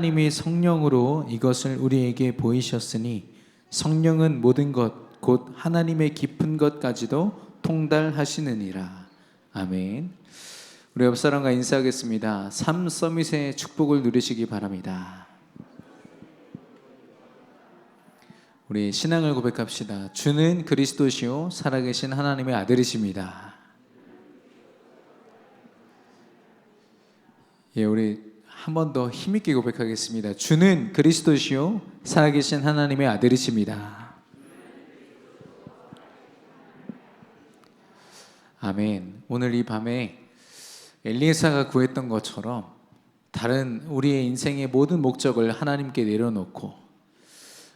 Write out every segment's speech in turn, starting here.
하나님이 성령으로 이것을 우리에게 보이셨으니 성령은 모든 것 곧 하나님의 깊은 것까지도 통달하시느니라. 아멘. 우리 옆 사람과 인사하겠습니다. 삶 서밋의 축복을 누리시기 바랍니다. 우리 신앙을 고백합시다. 주는 그리스도시요 살아계신 하나님의 아들이십니다. 예, 우리 한 번 더 힘있게 고백하겠습니다. 주는 그리스도시요 살아계신 하나님의 아들이십니다. 아멘. 오늘 이 밤에 엘리에사가 구했던 것처럼 다른 우리의 인생의 모든 목적을 하나님께 내려놓고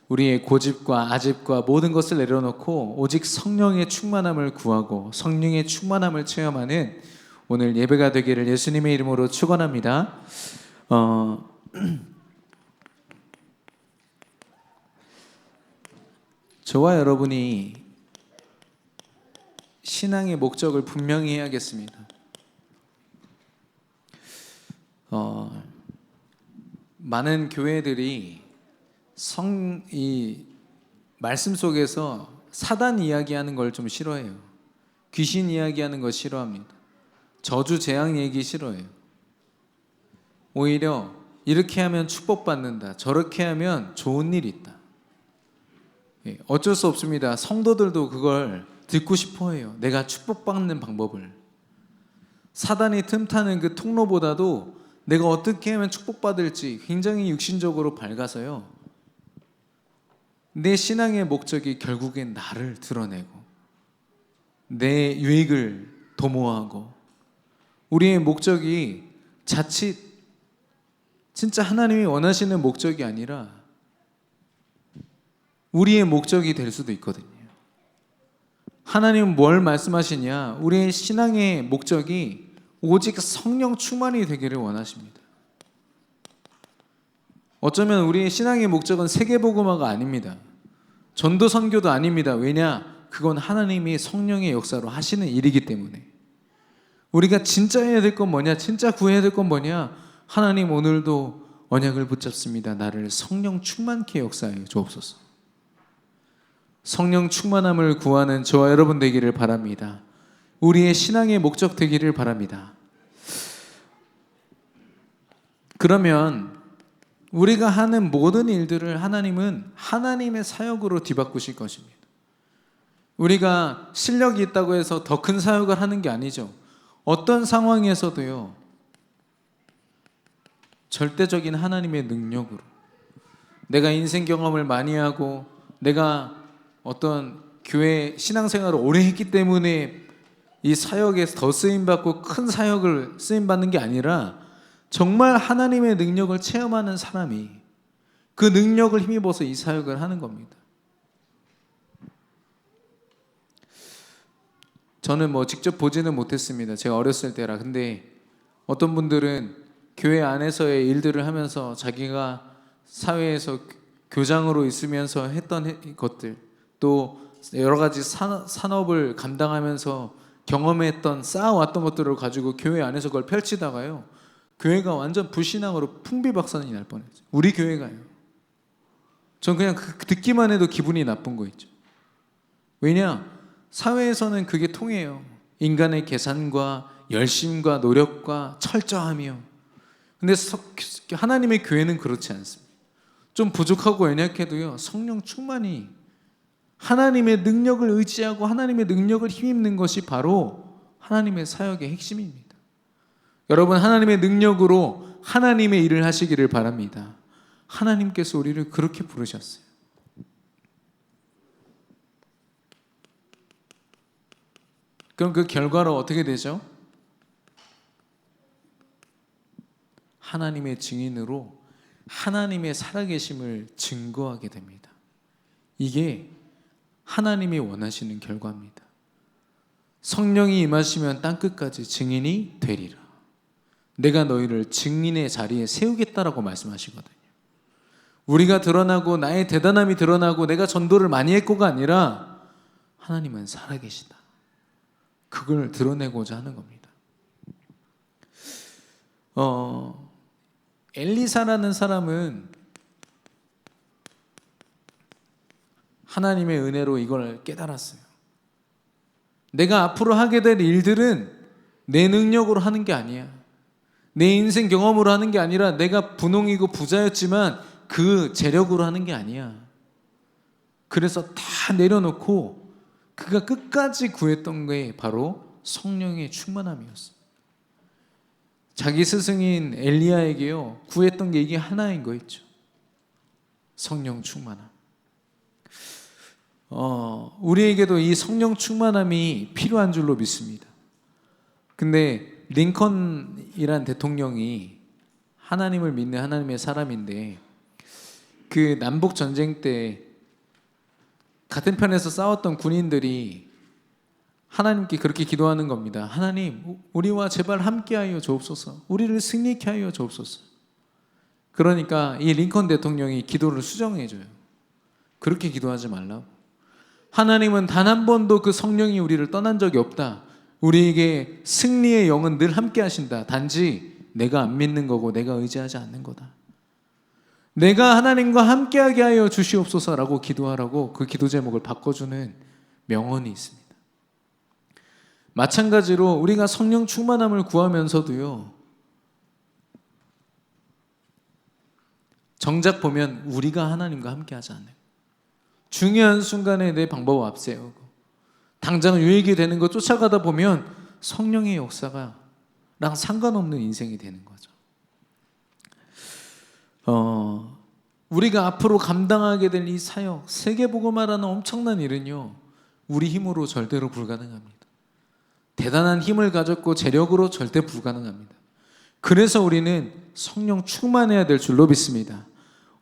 우리의 고집과 아집과 모든 것을 내려놓고 오직 성령의 충만함을 구하고 성령의 충만함을 체험하는 오늘 예배가 되기를 예수님의 이름으로 축원합니다. 저와 여러분이 신앙의 목적을 분명히 해야겠습니다. 많은 교회들이 이 말씀 속에서 사단 이야기하는 걸 좀 싫어해요. 귀신 이야기하는 거 싫어합니다. 저주 재앙 얘기 싫어해요. 오히려 이렇게 하면 축복받는다, 저렇게 하면 좋은 일 있다. 어쩔 수 없습니다. 성도들도 그걸 듣고 싶어 해요. 내가 축복받는 방법을. 사단이 틈타는 그 통로보다도 내가 어떻게 하면 축복받을지 굉장히 육신적으로 밝아서요. 내 신앙의 목적이 결국엔 나를 드러내고 내 유익을 도모하고 우리의 목적이 자칫 진짜 하나님이 원하시는 목적이 아니라 우리의 목적이 될 수도 있거든요. 하나님은 뭘 말씀하시냐? 우리의 신앙의 목적이 오직 성령 충만이 되기를 원하십니다. 어쩌면 우리의 신앙의 목적은 세계복음화가 아닙니다. 전도 선교도 아닙니다. 왜냐? 그건 하나님이 성령의 역사로 하시는 일이기 때문에. 우리가 진짜 해야 될 건 뭐냐? 진짜 구해야 될 건 뭐냐? 하나님 오늘도 언약을 붙잡습니다. 나를 성령 충만케 역사해 주옵소서. 성령 충만함을 구하는 저와 여러분 되기를 바랍니다. 우리의 신앙의 목적 되기를 바랍니다. 그러면 우리가 하는 모든 일들을 하나님은 하나님의 사역으로 뒤바꾸실 것입니다. 우리가 실력이 있다고 해서 더 큰 사역을 하는 게 아니죠. 어떤 상황에서도요, 절대적인 하나님의 능력으로 내가 인생 경험을 많이 하고 내가 어떤 교회 신앙생활을 오래 했기 때문에 이 사역에서 더 쓰임받고 큰 사역을 쓰임받는 게 아니라 정말 하나님의 능력을 체험하는 사람이 그 능력을 힘입어서 이 사역을 하는 겁니다. 저는 직접 보지는 못했습니다. 제가 어렸을 때라. 근데 어떤 분들은 교회 안에서의 일들을 하면서 자기가 사회에서 교장으로 있으면서 했던 것들, 또 여러 가지 산업을 감당하면서 경험했던 쌓아왔던 것들을 가지고 교회 안에서 그걸 펼치다가요, 교회가 완전 불신앙으로 풍비박산이 날 뻔했어요. 우리 교회가요. 전 그냥 듣기만 해도 기분이 나쁜 거 있죠. 왜냐? 사회에서는 그게 통해요. 인간의 계산과 열심과 노력과 철저함이요. 근데 하나님의 교회는 그렇지 않습니다. 좀 부족하고 연약해도요, 성령 충만히 하나님의 능력을 의지하고 하나님의 능력을 힘입는 것이 바로 하나님의 사역의 핵심입니다. 여러분, 하나님의 능력으로 하나님의 일을 하시기를 바랍니다. 하나님께서 우리를 그렇게 부르셨어요. 그럼 그 결과로 어떻게 되죠? 하나님의 증인으로 하나님의 살아계심을 증거하게 됩니다. 이게 하나님이 원하시는 결과입니다. 성령이 임하시면 땅끝까지 증인이 되리라. 내가 너희를 증인의 자리에 세우겠다라고 말씀하시거든요. 우리가 드러나고 나의 대단함이 드러나고 내가 전도를 많이 했고가 아니라 하나님은 살아계시다. 그걸 드러내고자 하는 겁니다. 엘리사라는 사람은 하나님의 은혜로 이걸 깨달았어요. 내가 앞으로 하게 될 일들은 내 능력으로 하는 게 아니야. 내 인생 경험으로 하는 게 아니라 내가 분홍이고 부자였지만 그 재력으로 하는 게 아니야. 그래서 다 내려놓고 그가 끝까지 구했던 게 바로 성령의 충만함이었어. 자기 스승인 엘리야에게요 구했던 게 이게 하나인 거 있죠. 성령 충만함. 우리에게도 이 성령 충만함이 필요한 줄로 믿습니다. 근데 링컨이란 대통령이 하나님을 믿는 하나님의 사람인데 그 남북 전쟁 때 같은 편에서 싸웠던 군인들이 하나님께 그렇게 기도하는 겁니다. 하나님, 우리와 제발 함께하여 주옵소서. 우리를 승리케 하여 주옵소서. 그러니까 이 링컨 대통령이 기도를 수정해줘요. 그렇게 기도하지 말라고. 하나님은 단 한 번도 그 성령이 우리를 떠난 적이 없다. 우리에게 승리의 영은 늘 함께 하신다. 단지 내가 안 믿는 거고 내가 의지하지 않는 거다. 내가 하나님과 함께하게 하여 주시옵소서라고 기도하라고 그 기도 제목을 바꿔주는 명언이 있습니다. 마찬가지로 우리가 성령 충만함을 구하면서도요, 정작 보면 우리가 하나님과 함께하지 않아요. 중요한 순간에 내 방법 앞세우고 당장 유익이 되는 거 쫓아가다 보면 성령의 역사가 랑 상관없는 인생이 되는 거죠. 우리가 앞으로 감당하게 될 이 사역, 세계복음화라는 엄청난 일은요, 우리 힘으로 절대로 불가능합니다. 대단한 힘을 가졌고 재력으로 절대 불가능합니다. 그래서 우리는 성령 충만해야 될 줄로 믿습니다.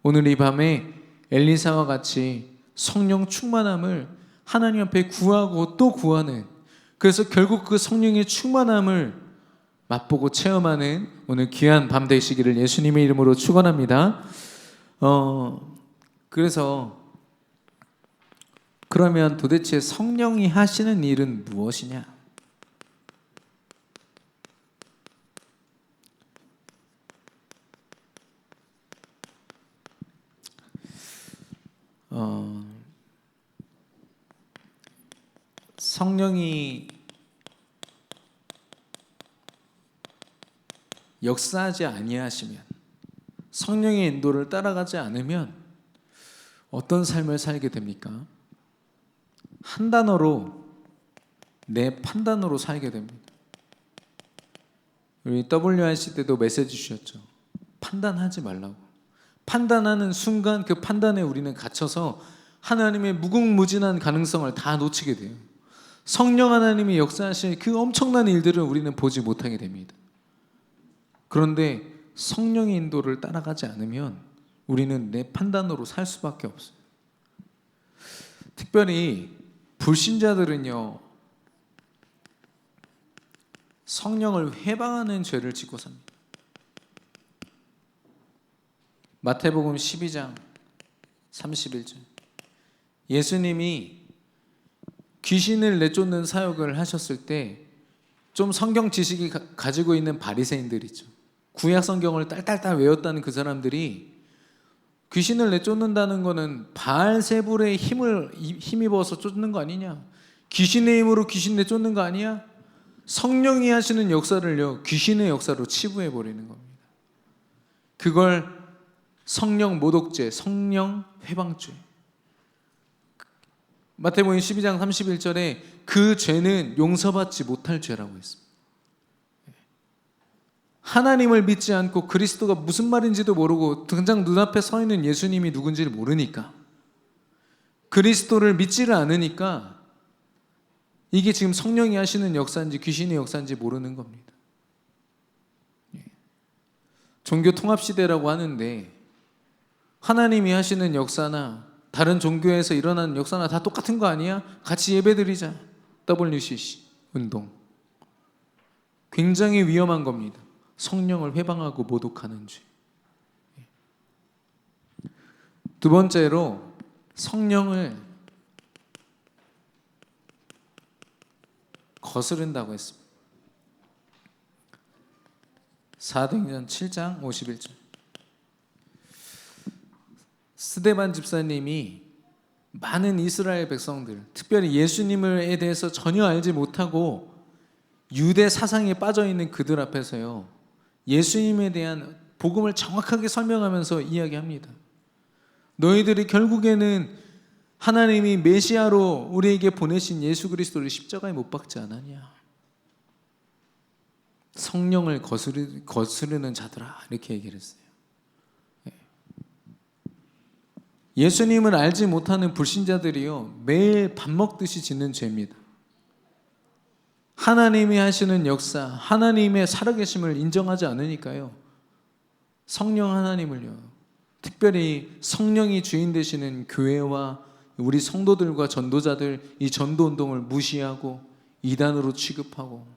오늘 이 밤에 엘리사와 같이 성령 충만함을 하나님 앞에 구하고 또 구하는, 그래서 결국 그 성령의 충만함을 맛보고 체험하는 오늘 귀한 밤 되시기를 예수님의 이름으로 축원합니다. 그래서 그러면 도대체 성령이 하시는 일은 무엇이냐? 성령이 역사하지 아니하시면, 성령의 인도를 따라가지 않으면 어떤 삶을 살게 됩니까? 한 단어로, 내 판단으로 살게 됩니다. 우리 WRC 때도 메시지 주셨죠. 판단하지 말라고. 판단하는 순간 그 판단에 우리는 갇혀서 하나님의 무궁무진한 가능성을 다 놓치게 돼요. 성령 하나님이 역사하실 그 엄청난 일들을 우리는 보지 못하게 됩니다. 그런데 성령의 인도를 따라가지 않으면 우리는 내 판단으로 살 수밖에 없어요. 특별히 불신자들은요, 성령을 회방하는 죄를 짓고 삽니다. 마태복음 12장 31절, 예수님이 귀신을 내쫓는 사역을 하셨을 때 좀 성경 지식이 가지고 있는 바리새인들 있죠. 구약 성경을 딸딸딸 외웠다는 그 사람들이 귀신을 내쫓는다는 거는 바알세불의 힘입어서 쫓는 거 아니냐? 귀신의 힘으로 귀신 내쫓는 거 아니야? 성령이 하시는 역사를요, 귀신의 역사로 치부해 버리는 겁니다. 그걸 성령 모독죄, 성령 회방죄. 마태복음 12장 31절에 그 죄는 용서받지 못할 죄라고 했습니다. 하나님을 믿지 않고 그리스도가 무슨 말인지도 모르고 당장 눈앞에 서 있는 예수님이 누군지를 모르니까, 그리스도를 믿지를 않으니까 이게 지금 성령이 하시는 역사인지 귀신의 역사인지 모르는 겁니다. 종교 통합 시대라고 하는데 하나님이 하시는 역사나 다른 종교에서 일어나는 역사나 다 똑같은 거 아니야? 같이 예배드리자. WCC 운동. 굉장히 위험한 겁니다. 성령을 회방하고 모독하는 죄. 두 번째로 성령을 거스른다고 했습니다. 사도행전 7장 51절. 스데반 집사님이 많은 이스라엘 백성들, 특별히 예수님에 대해서 전혀 알지 못하고 유대 사상에 빠져 있는 그들 앞에서요, 예수님에 대한 복음을 정확하게 설명하면서 이야기합니다. 너희들이 결국에는 하나님이 메시아로 우리에게 보내신 예수 그리스도를 십자가에 못 박지 않았냐? 성령을 거스르는 자들아, 이렇게 얘기를 했어요. 예수님을 알지 못하는 불신자들이요, 매일 밥 먹듯이 짓는 죄입니다. 하나님이 하시는 역사, 하나님의 살아계심을 인정하지 않으니까요, 성령 하나님을요, 특별히 성령이 주인 되시는 교회와 우리 성도들과 전도자들, 이 전도 운동을 무시하고 이단으로 취급하고,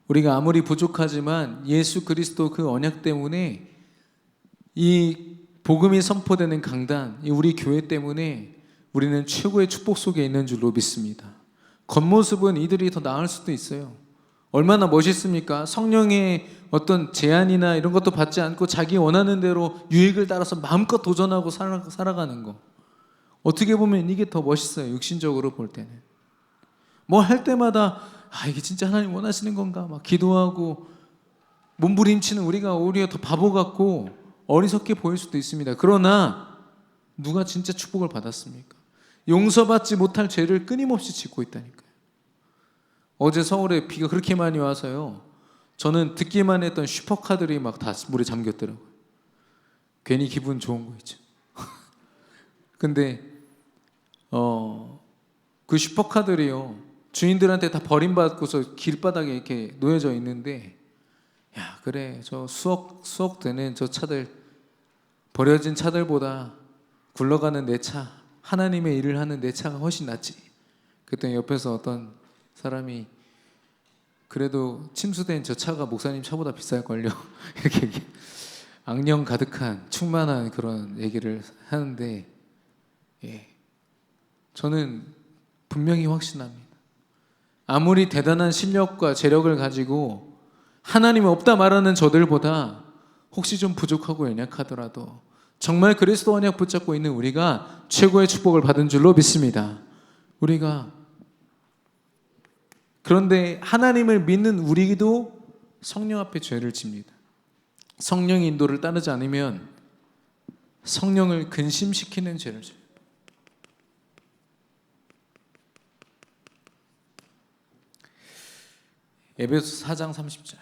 우리가 아무리 부족하지만 예수 그리스도 그 언약 때문에, 이 복음이 선포되는 강단, 이 우리 교회 때문에 우리는 최고의 축복 속에 있는 줄로 믿습니다. 겉모습은 이들이 더 나을 수도 있어요. 얼마나 멋있습니까? 성령의 어떤 제안이나 이런 것도 받지 않고 자기 원하는 대로 유익을 따라서 마음껏 도전하고 살아가는 거, 어떻게 보면 이게 더 멋있어요. 육신적으로 볼 때는 뭐 할 때마다 이게 진짜 하나님 원하시는 건가 막 기도하고 몸부림치는 우리가 오히려 더 바보 같고 어리석게 보일 수도 있습니다. 그러나 누가 진짜 축복을 받았습니까? 용서받지 못할 죄를 끊임없이 짓고 있다니까요. 어제 서울에 비가 그렇게 많이 와서요, 저는 듣기만 했던 슈퍼카들이 막 다 물에 잠겼더라고요. 괜히 기분 좋은 거 있죠. 근데 그 슈퍼카들이요, 주인들한테 다 버림받고서 길바닥에 이렇게 놓여져 있는데, 야, 그래, 저 수억 되는 저 차들, 버려진 차들보다 굴러가는 내 차, 하나님의 일을 하는 내 차가 훨씬 낫지. 그때 옆에서 어떤 사람이, 그래도 침수된 저 차가 목사님 차보다 비쌀걸요. 이렇게 악령 가득한 충만한 그런 얘기를 하는데, 저는 분명히 확신합니다. 아무리 대단한 실력과 재력을 가지고 하나님이 없다 말하는 저들보다 혹시 좀 부족하고 연약하더라도 정말 그리스도 언약 붙잡고 있는 우리가 최고의 축복을 받은 줄로 믿습니다. 그런데 하나님을 믿는 우리도 성령 앞에 죄를 집니다. 성령의 인도를 따르지 않으면 성령을 근심시키는 죄를 져요. 에베소 4장 30절.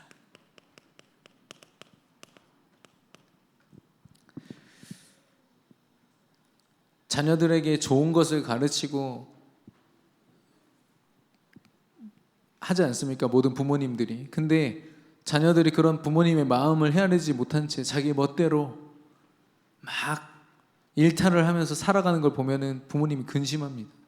자녀들에게 좋은 것을 가르치고 하지 않습니까? 모든 부모님들이. 근데 자녀들이 그런 부모님의 마음을 헤아리지 못한 채 자기 멋대로 막 일탈을 하면서 살아가는 걸 보면은 부모님이 근심합니다.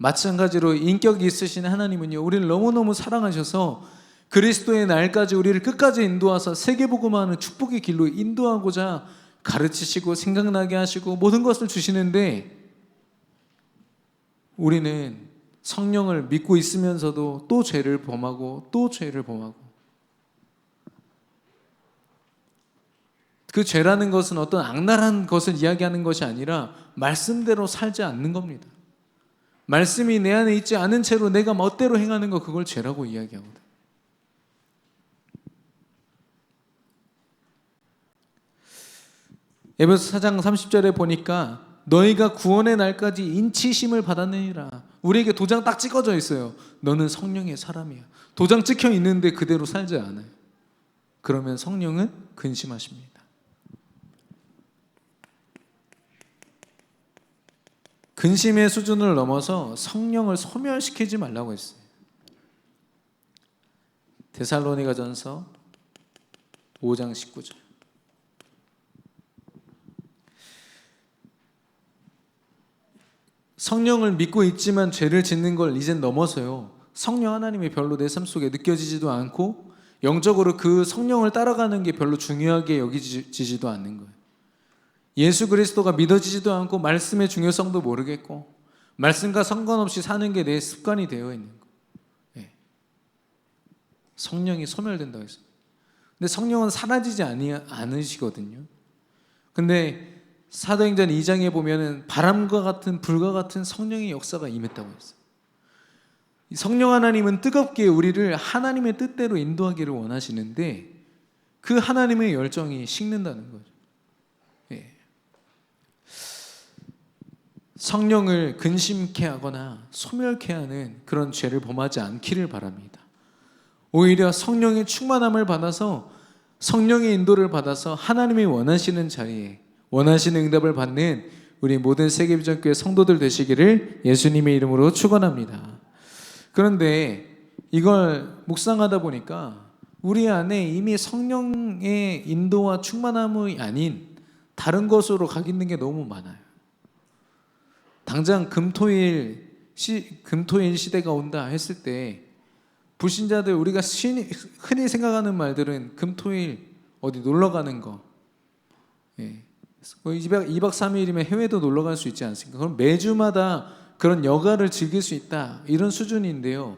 마찬가지로 인격이 있으신 하나님은요, 우리를 너무너무 사랑하셔서 그리스도의 날까지 우리를 끝까지 인도하사 세계복음화하는 축복의 길로 인도하고자 가르치시고 생각나게 하시고 모든 것을 주시는데, 우리는 성령을 믿고 있으면서도 또 죄를 범하고 또 죄를 범하고, 그 죄라는 것은 어떤 악랄한 것을 이야기하는 것이 아니라 말씀대로 살지 않는 겁니다. 말씀이 내 안에 있지 않은 채로 내가 멋대로 행하는 거, 그걸 죄라고 이야기하거든. 에베소 4장 30절에 보니까 너희가 구원의 날까지 인치심을 받았느니라. 우리에게 도장 딱 찍어져 있어요. 너는 성령의 사람이야. 도장 찍혀 있는데 그대로 살지 않아요. 그러면 성령은 근심하십니다. 근심의 수준을 넘어서 성령을 소멸시키지 말라고 했어요. 데살로니가전서 5장 19절. 성령을 믿고 있지만 죄를 짓는 걸 이젠 넘어서요, 성령 하나님이 별로 내 삶 속에 느껴지지도 않고 영적으로 그 성령을 따라가는 게 별로 중요하게 여기지지도 않는 거예요. 예수 그리스도가 믿어지지도 않고 말씀의 중요성도 모르겠고 말씀과 상관없이 사는 게 내 습관이 되어 있는 거예요. 성령이 소멸된다고 했어요. 근데 성령은 사라지지 않으시거든요. 근데 사도행전 2장에 보면은 바람과 같은 불과 같은 성령의 역사가 임했다고 했어요. 성령 하나님은 뜨겁게 우리를 하나님의 뜻대로 인도하기를 원하시는데 그 하나님의 열정이 식는다는 거죠. 예. 성령을 근심케 하거나 소멸케 하는 그런 죄를 범하지 않기를 바랍니다. 오히려 성령의 충만함을 받아서 성령의 인도를 받아서 하나님이 원하시는 자리에 원하시는 응답을 받는 우리 모든 세계비전교회 성도들 되시기를 예수님의 이름으로 축원합니다. 그런데 이걸 묵상하다 보니까 우리 안에 이미 성령의 인도와 충만함이 아닌 다른 것으로 가 있는 게 너무 많아요. 당장 금토일 시대가 온다 했을 때 불신자들 우리가 흔히 생각하는 말들은 금토일 어디 놀러 가는 거, 2박 3일이면 해외도 놀러 갈 수 있지 않습니까? 그럼 매주마다 그런 여가를 즐길 수 있다 이런 수준인데요,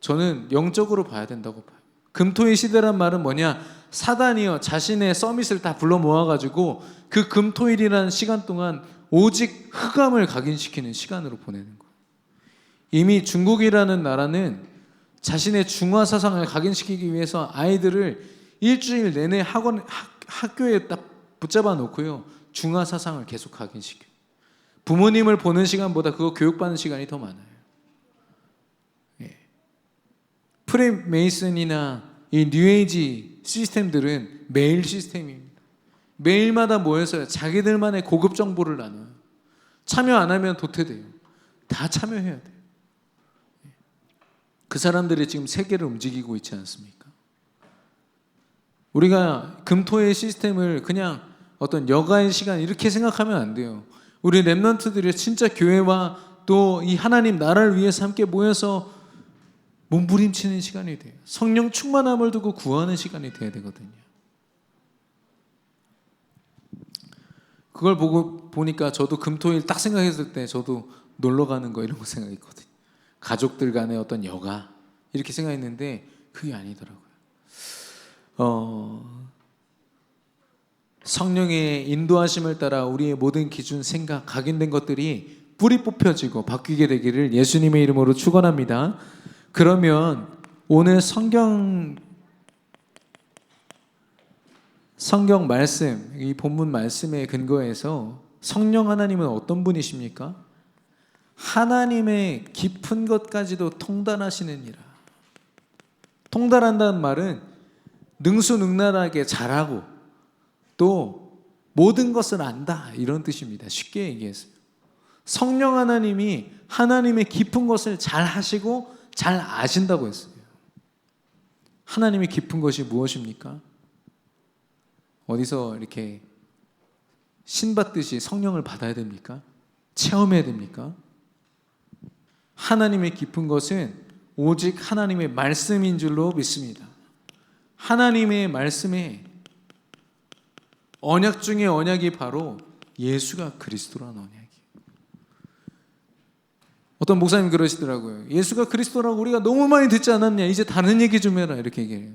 저는 영적으로 봐야 된다고 봐요. 금토일 시대란 말은 뭐냐? 사단이요 자신의 서밋을 다 불러 모아가지고 그 금토일이라는 시간 동안 오직 흑암을 각인시키는 시간으로 보내는 거예요. 이미 중국이라는 나라는 자신의 중화 사상을 각인시키기 위해서 아이들을 일주일 내내 학교에 딱 붙잡아 놓고요 중화 사상을 계속 각인시켜요. 부모님을 보는 시간보다 그거 교육받는 시간이 더 많아요. 프리메이슨이나 이 뉴에이지 시스템들은 메일 시스템입니다. 매일마다 모여서 자기들만의 고급 정보를 나눠요. 참여 안 하면 도태돼요. 다 참여해야 돼요. 그 사람들이 지금 세계를 움직이고 있지 않습니까? 우리가 금토의 시스템을 그냥 어떤 여가의 시간 이렇게 생각하면 안 돼요. 우리 렘넌트들이 진짜 교회와 또 이 하나님 나라를 위해서 함께 모여서 몸부림치는 시간이 돼요. 성령 충만함을 두고 구하는 시간이 돼야 되거든요. 그걸 보니까 저도 금토일 딱 생각했을 때 저도 놀러 가는 거 이런 거 생각했거든요. 가족들 간의 어떤 여가 이렇게 생각했는데 그게 아니더라고요. 성령의 인도하심을 따라 우리의 모든 기준, 생각, 각인된 것들이 뿌리 뽑혀지고 바뀌게 되기를 예수님의 이름으로 축원합니다. 그러면 오늘 성경 말씀, 이 본문 말씀에 근거해서 성령 하나님은 어떤 분이십니까? 하나님의 깊은 것까지도 통달하시느니라. 통달한다는 말은 능수능란하게 잘하고 또 모든 것을 안다 이런 뜻입니다. 쉽게 얘기해서요. 성령 하나님이 하나님의 깊은 것을 잘 하시고 잘 아신다고 했어요. 하나님의 깊은 것이 무엇입니까? 어디서 이렇게 신받듯이 성령을 받아야 됩니까? 체험해야 됩니까? 하나님의 깊은 것은 오직 하나님의 말씀인 줄로 믿습니다. 하나님의 말씀에 언약 중에 언약이 바로 예수가 그리스도라는 언약이에요. 어떤 목사님 그러시더라고요. 예수가 그리스도라고 우리가 너무 많이 듣지 않았냐? 이제 다른 얘기 좀 해라 이렇게 얘기해요.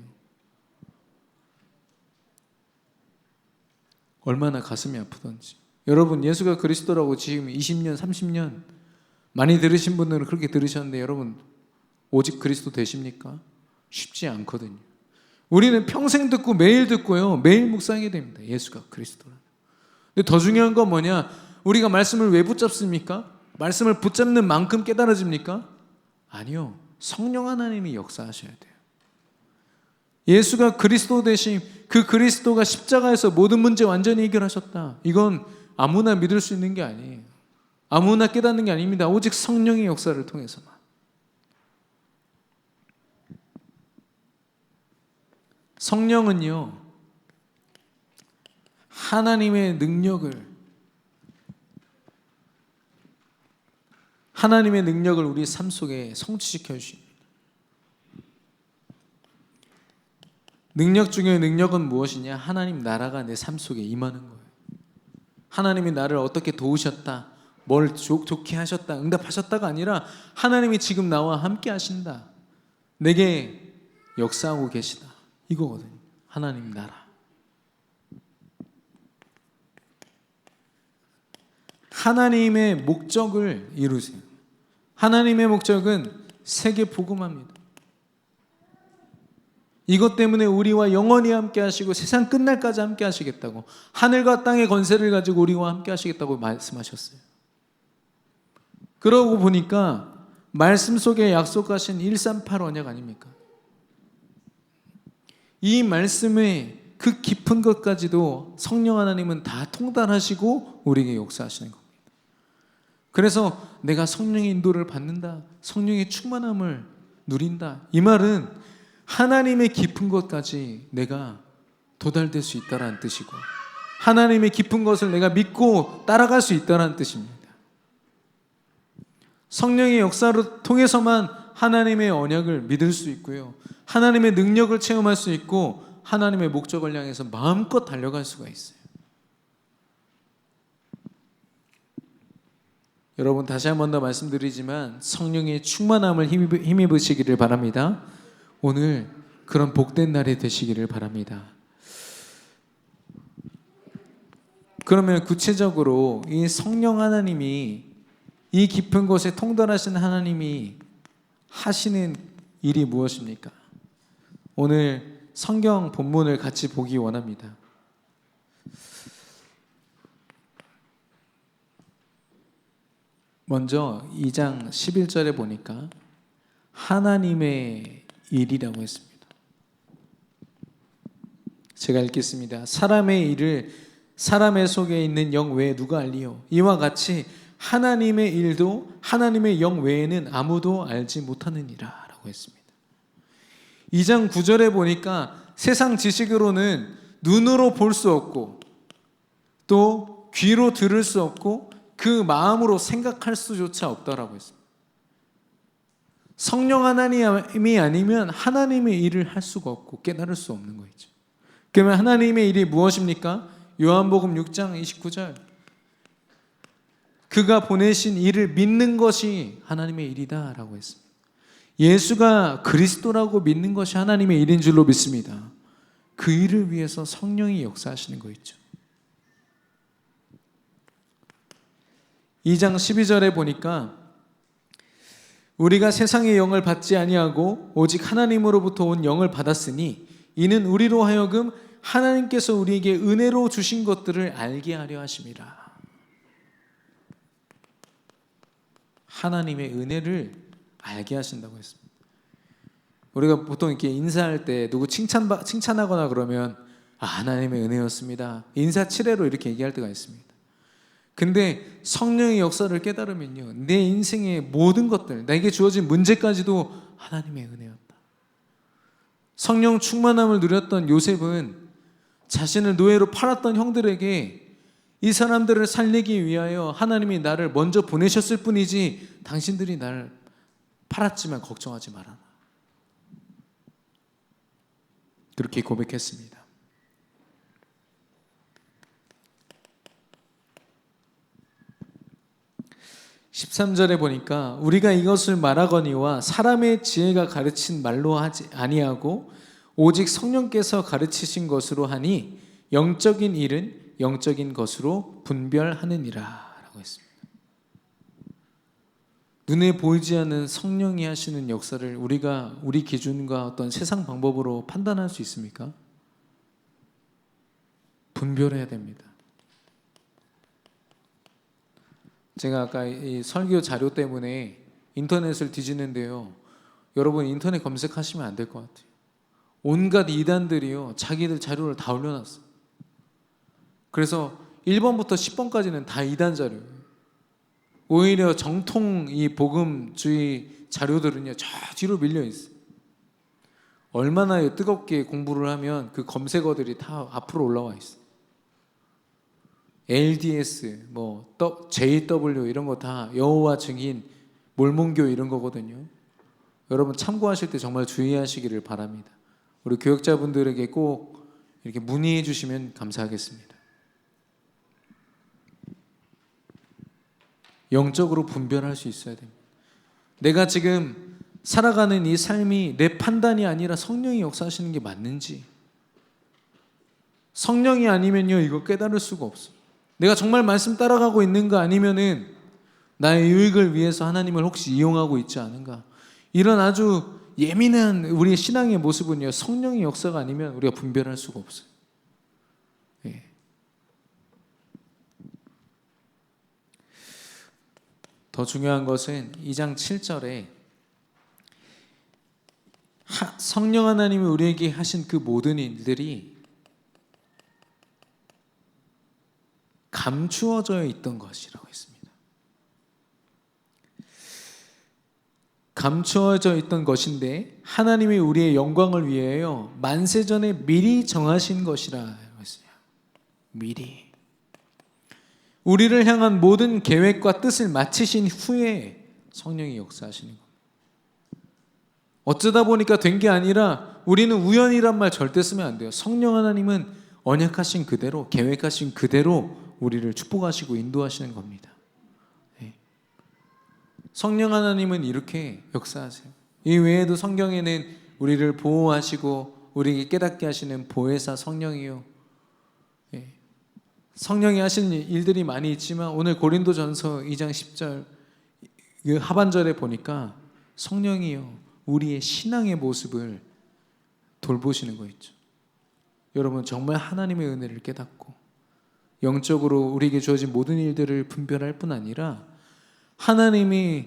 얼마나 가슴이 아프던지. 여러분 예수가 그리스도라고 지금 20년 30년 많이 들으신 분들은 그렇게 들으셨는데 여러분 오직 그리스도 되십니까? 쉽지 않거든요. 우리는 평생 듣고 매일 듣고요 매일 묵상하게 됩니다. 예수가 그리스도라. 근데 더 중요한 건 뭐냐? 우리가 말씀을 왜 붙잡습니까? 말씀을 붙잡는 만큼 깨달아집니까? 아니요. 성령 하나님이 역사하셔야 돼요. 예수가 그리스도 되심, 그 그리스도가 십자가에서 모든 문제 완전히 해결하셨다. 이건 아무나 믿을 수 있는 게 아니에요. 아무나 깨닫는 게 아닙니다. 오직 성령의 역사를 통해서만. 성령은요, 하나님의 능력을 우리 삶 속에 성취시켜 주십니다. 능력 중에 능력은 무엇이냐? 하나님 나라가 내 삶 속에 임하는 거예요. 하나님이 나를 어떻게 도우셨다, 뭘 좋게 하셨다, 응답하셨다가 아니라 하나님이 지금 나와 함께 하신다. 내게 역사하고 계시다. 이거거든요. 하나님 나라. 하나님의 목적을 이루세요. 하나님의 목적은 세계 복음합니다. 이것 때문에 우리와 영원히 함께 하시고 세상 끝날까지 함께 하시겠다고, 하늘과 땅의 권세를 가지고 우리와 함께 하시겠다고 말씀하셨어요. 그러고 보니까 말씀 속에 약속하신 138 언약 아닙니까? 이 말씀의 그 깊은 것까지도 성령 하나님은 다 통달하시고 우리에게 역사하시는 겁니다. 그래서 내가 성령의 인도를 받는다, 성령의 충만함을 누린다, 이 말은 하나님의 깊은 것까지 내가 도달될 수 있다는 뜻이고, 하나님의 깊은 것을 내가 믿고 따라갈 수 있다는 뜻입니다. 성령의 역사를 통해서만 하나님의 언약을 믿을 수 있고요, 하나님의 능력을 체험할 수 있고, 하나님의 목적을 향해서 마음껏 달려갈 수가 있어요. 여러분, 다시 한 번 더 말씀드리지만 성령의 충만함을 힘입으시기를 바랍니다. 오늘 그런 복된 날이 되시기를 바랍니다. 그러면 구체적으로 이 성령 하나님이, 이 깊은 곳에 통달하신 하나님이 하시는 일이 무엇입니까? 오늘 성경 본문을 같이 보기 원합니다. 먼저 2장 11절에 보니까 하나님의 일이라고 했습니다. 제가 읽겠습니다. 사람의 일을 사람의 속에 있는 영 외에 누가 알리요? 이와 같이 하나님의 일도 하나님의 영 외에는 아무도 알지 못하느니라 라고 했습니다. 2장 9절에 보니까 세상 지식으로는 눈으로 볼 수 없고 또 귀로 들을 수 없고 그 마음으로 생각할 수조차 없다라고 했습니다. 성령 하나님이 아니면 하나님의 일을 할 수가 없고 깨달을 수 없는 거죠. 그러면 하나님의 일이 무엇입니까? 요한복음 6장 29절, 그가 보내신 일을 믿는 것이 하나님의 일이다 라고 했습니다. 예수가 그리스도라고 믿는 것이 하나님의 일인 줄로 믿습니다. 그 일을 위해서 성령이 역사하시는 거 있죠. 2장 12절에 보니까 우리가 세상의 영을 받지 아니하고 오직 하나님으로부터 온 영을 받았으니 이는 우리로 하여금 하나님께서 우리에게 은혜로 주신 것들을 알게 하려 하심이라. 하나님의 은혜를 알게 하신다고 했습니다. 우리가 보통 이렇게 인사할 때 누구 칭찬하거나 그러면 하나님의 은혜였습니다, 인사 칠해로 이렇게 얘기할 때가 있습니다. 근데 성령의 역사를 깨달으면요, 내 인생의 모든 것들, 나에게 주어진 문제까지도 하나님의 은혜였다. 성령 충만함을 누렸던 요셉은 자신을 노예로 팔았던 형들에게 이 사람들을 살리기 위하여 하나님이 나를 먼저 보내셨을 뿐이지 당신들이 나를 팔았지만 걱정하지 말아라, 그렇게 고백했습니다. (13절에) 보니까 우리가 이것을 말하거니와 사람의 지혜가 가르친 말로 하지 아니하고 오직 성령께서 가르치신 것으로 하니 영적인 일은 영적인 것으로 분별하느니라 라고 했습니다. 눈에 보이지 않는 성령이 하시는 역사를 우리가 우리 기준과 어떤 세상 방법으로 판단할 수 있습니까? 분별해야 됩니다. 제가 아까 이 설교 자료 때문에 인터넷을 뒤지는데요, 여러분 인터넷 검색하시면 안 될 것 같아요. 온갖 이단들이요, 자기들 자료를 다 올려놨어요. 그래서 1번부터 10번까지는 다 이단 자료예요. 오히려 정통 이 복음주의 자료들은요, 저 뒤로 밀려 있어요. 얼마나 뜨겁게 공부를 하면 그 검색어들이 다 앞으로 올라와 있어요. LDS, JW 이런 거 다 여호와 증인, 몰몬교 이런 거거든요. 여러분 참고하실 때 정말 주의하시기를 바랍니다. 우리 교역자분들에게 꼭 이렇게 문의해 주시면 감사하겠습니다. 영적으로 분별할 수 있어야 됩니다. 내가 지금 살아가는 이 삶이 내 판단이 아니라 성령이 역사하시는 게 맞는지, 성령이 아니면요 이거 깨달을 수가 없어요. 내가 정말 말씀 따라가고 있는가, 아니면은 나의 유익을 위해서 하나님을 혹시 이용하고 있지 않은가. 이런 아주 예민한 우리의 신앙의 모습은요 성령의 역사가 아니면 우리가 분별할 수가 없어요. 예. 더 중요한 것은 2장 7절에 성령 하나님이 우리에게 하신 그 모든 일들이 감추어져 있던 것이라고 했습니다. 감추어져 있던 것인데 하나님이 우리의 영광을 위하여 만세전에 미리 정하신 것이라 했어요. 미리. 우리를 향한 모든 계획과 뜻을 마치신 후에 성령이 역사하시는 겁니다. 어쩌다 보니까 된 게 아니라 우리는 우연이란 말 절대 쓰면 안 돼요. 성령 하나님은 언약하신 그대로, 계획하신 그대로 우리를 축복하시고 인도하시는 겁니다. 네. 성령 하나님은 이렇게 역사하세요. 이 외에도 성경에는 우리를 보호하시고 우리에게 깨닫게 하시는 보혜사 성령이요, 네. 성령이 하시는 일들이 많이 있지만 오늘 고린도전서 2장 10절 그 하반절에 보니까 성령이요 우리의 신앙의 모습을 돌보시는 거 있죠. 여러분 정말 하나님의 은혜를 깨닫고 영적으로 우리에게 주어진 모든 일들을 분별할 뿐 아니라 하나님이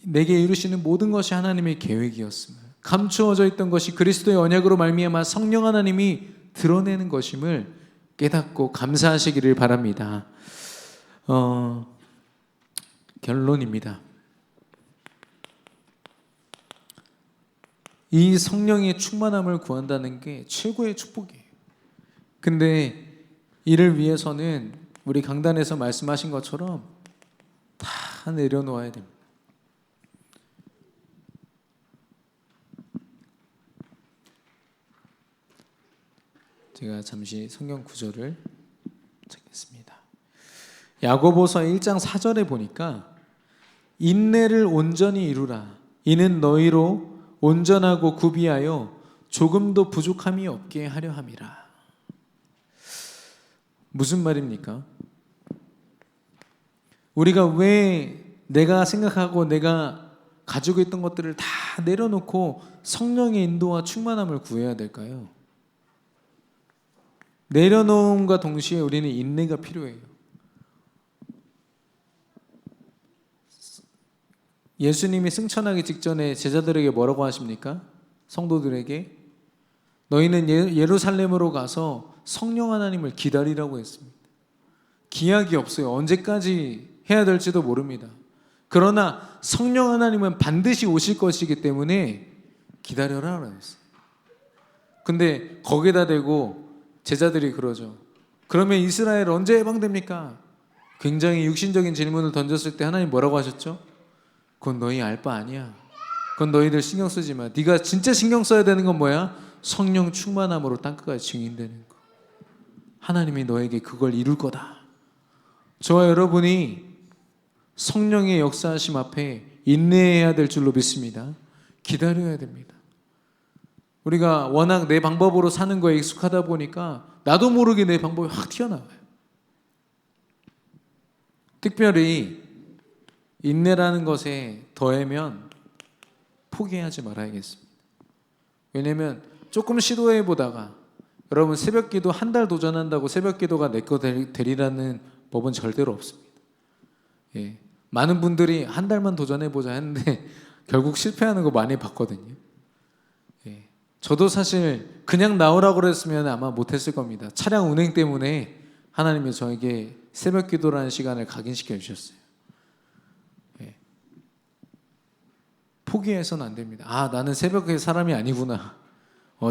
내게 이루시는 모든 것이 하나님의 계획이었음을, 감추어져 있던 것이 그리스도의 언약으로 말미암아 성령 하나님이 드러내는 것임을 깨닫고 감사하시기를 바랍니다. 결론입니다. 이 성령의 충만함을 구한다는 게 최고의 축복이에요. 근데 이를 위해서는 우리 강단에서 말씀하신 것처럼 다 내려놓아야 됩니다. 제가 잠시 성경 구절을 찾겠습니다. 야고보서 1장 4절에 보니까 인내를 온전히 이루라. 이는 너희로 온전하고 구비하여 조금도 부족함이 없게 하려 함이라. 무슨 말입니까? 우리가 왜 내가 생각하고 내가 가지고 있던 것들을 다 내려놓고 성령의 인도와 충만함을 구해야 될까요? 내려놓음과 동시에 우리는 인내가 필요해요. 예수님이 승천하기 직전에 제자들에게 뭐라고 하십니까? 성도들에게 너희는 예루살렘으로 가서 성령 하나님을 기다리라고 했습니다. 기약이 없어요. 언제까지 해야 될지도 모릅니다. 그러나 성령 하나님은 반드시 오실 것이기 때문에 기다려라 그랬어요. 근데 거기다 대고 제자들이 그러죠. 그러면 이스라엘 언제 해방됩니까? 굉장히 육신적인 질문을 던졌을 때 하나님 뭐라고 하셨죠? 그건 너희 알 바 아니야. 그건 너희들 신경 쓰지 마. 네가 진짜 신경 써야 되는 건 뭐야? 성령 충만함으로 땅끝까지 증인되는 거. 하나님이 너에게 그걸 이룰 거다. 저와 여러분이 성령의 역사하심 앞에 인내해야 될 줄로 믿습니다. 기다려야 됩니다. 우리가 워낙 내 방법으로 사는 거에 익숙하다 보니까 나도 모르게 내 방법이 확 튀어나와요. 특별히 인내라는 것에 더하면 포기하지 말아야겠습니다. 왜냐하면 조금 시도해 보다가 여러분 새벽기도 한 달 도전한다고 새벽기도가 내 거 되리라는 법은 절대로 없습니다. 예, 많은 분들이 한 달만 도전해보자 했는데 결국 실패하는 거 많이 봤거든요. 예, 저도 사실 그냥 나오라고 그랬으면 아마 못했을 겁니다. 차량 운행 때문에 하나님이 저에게 새벽기도라는 시간을 각인시켜 주셨어요. 예, 포기해서는 안 됩니다. 아, 나는 새벽의 사람이 아니구나.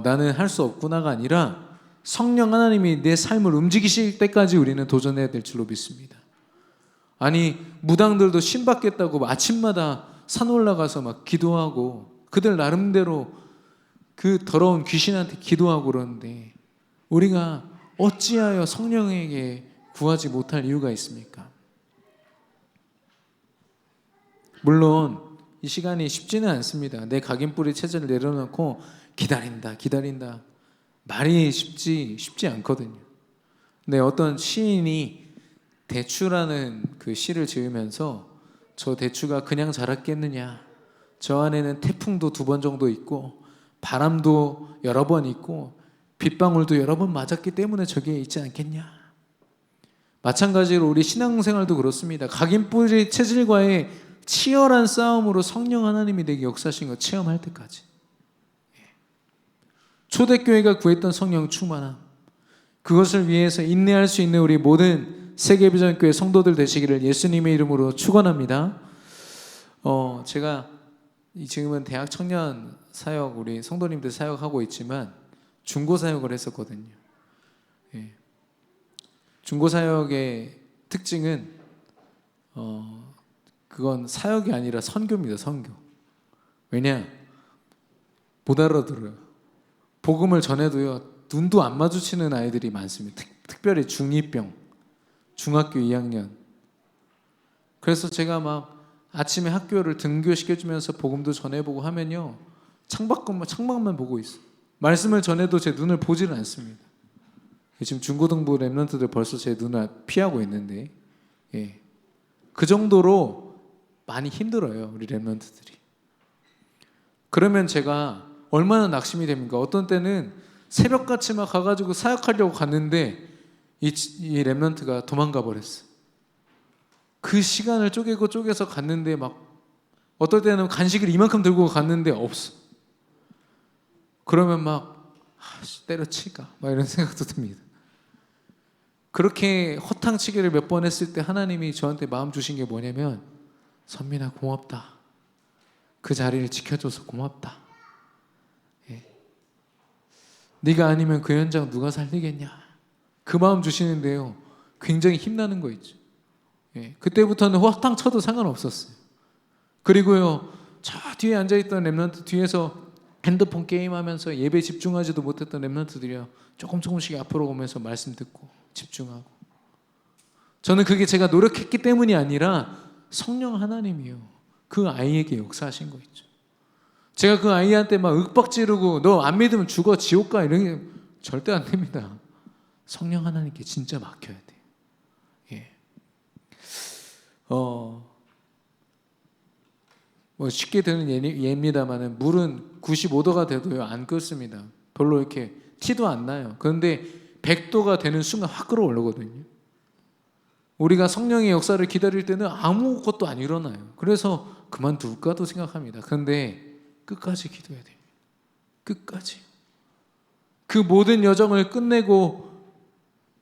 나는 할 수 없구나가 아니라 성령 하나님이 내 삶을 움직이실 때까지 우리는 도전해야 될 줄로 믿습니다. 아니 무당들도 신 받겠다고 아침마다 산 올라가서 막 기도하고 그들 나름대로 그 더러운 귀신한테 기도하고 그러는데 우리가 어찌하여 성령에게 구하지 못할 이유가 있습니까? 물론 이 시간이 쉽지는 않습니다. 내 각인뿌리 체제를 내려놓고 기다린다. 말이 쉽지 않거든요. 근데 어떤 시인이 대추라는 그 시를 지으면서 저 대추가 그냥 자랐겠느냐, 저 안에는 태풍도 2번 정도 있고 바람도 여러 번 있고 빗방울도 여러 번 맞았기 때문에 저기에 있지 않겠냐. 마찬가지로 우리 신앙생활도 그렇습니다. 각인뿌리 체질과의 치열한 싸움으로 성령 하나님이 내게 역사하신 거 체험할 때까지, 초대교회가 구했던 성령 충만함, 그것을 위해서 인내할 수 있는 우리 모든 세계비전교회 성도들 되시기를 예수님의 이름으로 축원합니다. 제가 지금은 대학 청년 사역, 우리 성도님들 사역하고 있지만 중고 사역을 했었거든요. 중고 사역의 특징은 그건 사역이 아니라 선교입니다. 선교. 왜냐? 못 알아들어요. 복음을 전해도요, 눈도 안 마주치는 아이들이 많습니다. 특별히 중2병, 중학교 2학년. 그래서 제가 막 아침에 학교를 등교시켜주면서 복음도 전해보고 하면요, 창밖만 보고 있어요. 말씀을 전해도 제 눈을 보지를 않습니다. 지금 중고등부 랩런트들 벌써 제 눈을 피하고 있는데, 그 정도로 많이 힘들어요, 우리 랩런트들이. 그러면 제가 얼마나 낙심이 됩니까? 어떤 때는 새벽같이 막 가가지고 사역하려고 갔는데 이 랩런트가 도망가 버렸어. 그 시간을 쪼개서 갔는데 막 어떨 때는 간식을 이만큼 들고 갔는데 없어. 그러면 막 때려칠까? 막 이런 생각도 듭니다. 그렇게 허탕치기를 몇 번 했을 때 하나님이 저한테 마음 주신 게 뭐냐면, 선민아 고맙다. 그 자리를 지켜줘서 고맙다. 네가 아니면 그 현장 누가 살리겠냐. 그 마음 주시는데요, 굉장히 힘나는 거 있죠. 그때부터는 허탕 쳐도 상관없었어요. 그리고요, 저 뒤에 앉아있던 랩런트 뒤에서 핸드폰 게임하면서 예배 집중하지도 못했던 랩런트들이요, 조금씩 앞으로 오면서 말씀 듣고 집중하고. 저는 그게 제가 노력했기 때문이 아니라 성령 하나님이요, 그 아이에게 역사하신 거 있죠. 제가 그 아이한테 막 윽박 지르고 너 안 믿으면 죽어 지옥 가 이런 게 절대 안 됩니다. 성령 하나님께 진짜 맡겨야 돼요. 뭐 쉽게 드는 예입니다만은 물은 95도가 돼도요 안 끓습니다. 별로 이렇게 티도 안 나요. 그런데 100도가 되는 순간 확 끓어오르거든요. 우리가 성령의 역사를 기다릴 때는 아무것도 안 일어나요. 그래서 그만둘까도 생각합니다. 그런데 끝까지 기도해야 됩니다. 끝까지. 그 모든 여정을 끝내고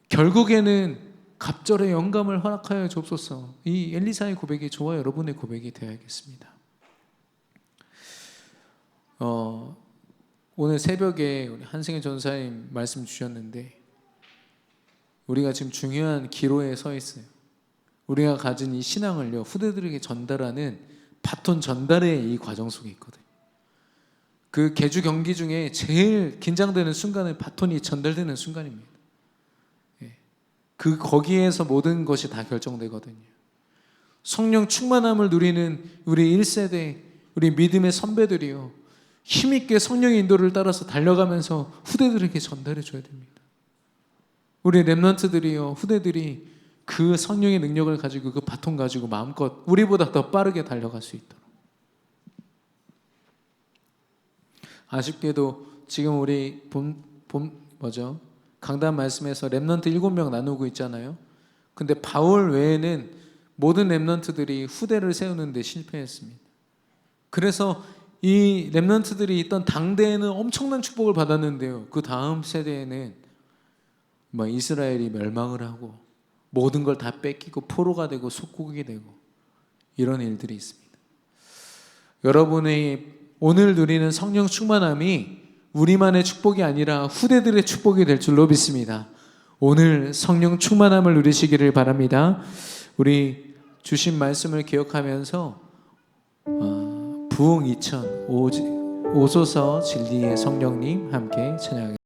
결국에는 갑절의 영감을 허락하여 주옵소서. 이 엘리사의 고백이 저와 여러분의 고백이 되어야겠습니다. 오늘 새벽에 우리 한승희 전사님 말씀 주셨는데, 우리가 지금 중요한 기로에 서 있어요. 우리가 가진 이 신앙을요, 후대들에게 전달하는 바톤 전달의 이 과정 속에 있거든요. 그 계주 경기 중에 제일 긴장되는 순간은 바톤이 전달되는 순간입니다. 거기에서 모든 것이 다 결정되거든요. 성령 충만함을 누리는 우리 1세대, 우리 믿음의 선배들이요, 힘있게 성령의 인도를 따라서 달려가면서 후대들에게 전달해 줘야 됩니다. 우리 랩런트들이요, 후대들이 그 성령의 능력을 가지고 그 바톤 가지고 마음껏 우리보다 더 빠르게 달려갈 수 있도록. 아쉽게도 지금 우리 강단 말씀에서 랩런트 7명 나누고 있잖아요. 근데 바울 외에는 모든 랩런트들이 후대를 세우는 데 실패했습니다. 그래서 이 랩런트들이 있던 당대에는 엄청난 축복을 받았는데요, 그 다음 세대에는 이스라엘이 멸망을 하고 모든 걸 다 뺏기고 포로가 되고 속국이 되고 이런 일들이 있습니다. 여러분의 오늘 누리는 성령 충만함이 우리만의 축복이 아니라 후대들의 축복이 될 줄로 믿습니다. 오늘 성령 충만함을 누리시기를 바랍니다. 우리 주신 말씀을 기억하면서 부흥 2000 오소서 진리의 성령님 함께 찬양하겠습니다.